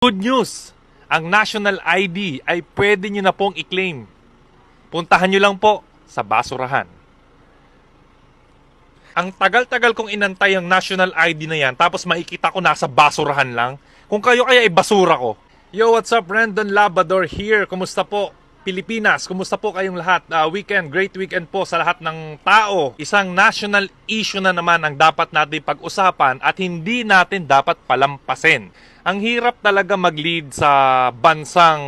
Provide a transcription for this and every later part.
Good news! Ang National ID ay pwede nyo na pong i-claim. Puntahan nyo lang po sa basurahan. Ang tagal-tagal kong inantay ang National ID na yan, tapos makikita ko nasa basurahan lang. Kung kayo kaya ay basura ko. Yo, what's up? Brandon Labrador here. Kumusta po? Pilipinas, kumusta po kayong lahat? Great weekend po sa lahat ng tao. Isang national issue na naman ang dapat natin pag-usapan at hindi natin dapat palampasin. Ang hirap talaga mag-lead sa bansang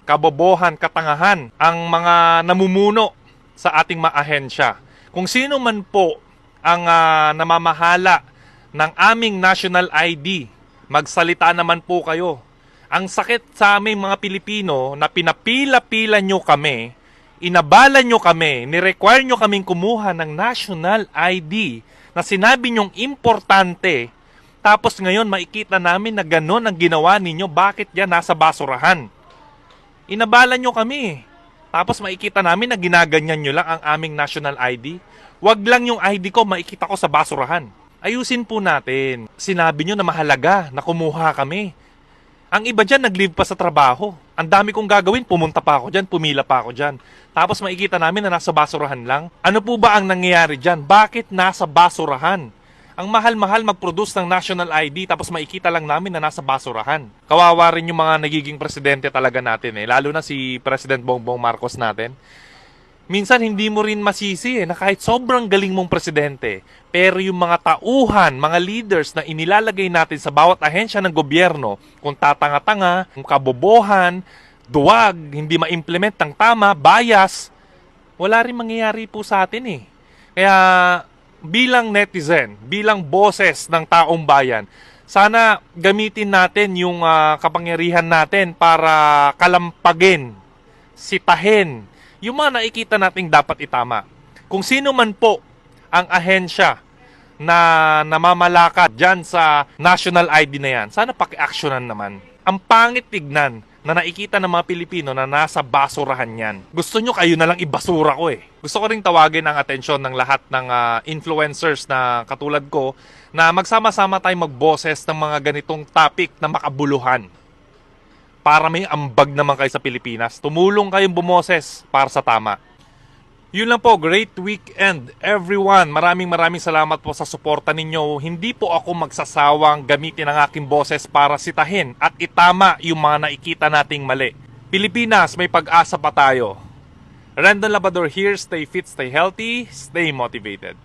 kabobohan, katangahan, ang mga namumuno sa ating mga ahensya. Kung sino man po ang namamahala ng aming national ID, magsalita naman po kayo. Ang sakit sa aming mga Pilipino na pinapila-pila nyo kami, inabala nyo kami, nirequire nyo kaming kumuha ng national ID na sinabi nyong importante, tapos ngayon makikita namin na gano'n ang ginawa ninyo, bakit yan nasa basurahan? Inabala nyo kami, tapos makikita namin na ginaganyan nyo lang ang aming national ID. Wag lang yung ID ko makikita ko sa basurahan. Ayusin po natin. Sinabi nyo na mahalaga na kumuha kami. Ang iba dyan, nag-leave pa sa trabaho. Ang dami kong gagawin, pumunta pa ako dyan, pumila pa ako dyan. Tapos makikita namin na nasa basurahan lang. Ano po ba ang nangyayari dyan? Bakit nasa basurahan? Ang mahal-mahal mag-produce ng national ID, tapos makikita lang namin na nasa basurahan. Kawawa rin yung mga nagiging presidente talaga natin lalo na si President Bongbong Marcos natin. Minsan hindi mo rin masisi na kahit sobrang galing mong presidente, pero yung mga tauhan, mga leaders na inilalagay natin sa bawat ahensya ng gobyerno, kung tatanga-tanga, kung kabobohan, duwag, hindi ma-implement ng tama, bias, wala rin mangyayari po sa atin Kaya bilang netizen, bilang boses ng taong bayan, sana gamitin natin yung kapangyarihan natin para kalampagin, sitahin, yung mga nakikita nating dapat itama. Kung sino man po ang ahensya na namamalakad dyan sa national ID na yan, sana paki-actionan naman. Ang pangit tignan na nakikita ng mga Pilipino na nasa basurahan yan. Gusto nyo kayo na lang ibasura ko Gusto ko ring tawagin ang atensyon ng lahat ng influencers na katulad ko na magsama-sama tayo magboses ng mga ganitong topic na makabuluhan. Para may ambag naman kayo sa Pilipinas. Tumulong kayong bumoses para sa tama. Yun lang po, great weekend everyone. Maraming salamat po sa suporta ninyo. Hindi po ako magsasawang gamitin ang aking boses para sitahin at itama yung mga nakikita nating mali. Pilipinas, may pag-asa pa tayo. Brandon Labrador here. Stay fit, stay healthy, stay motivated.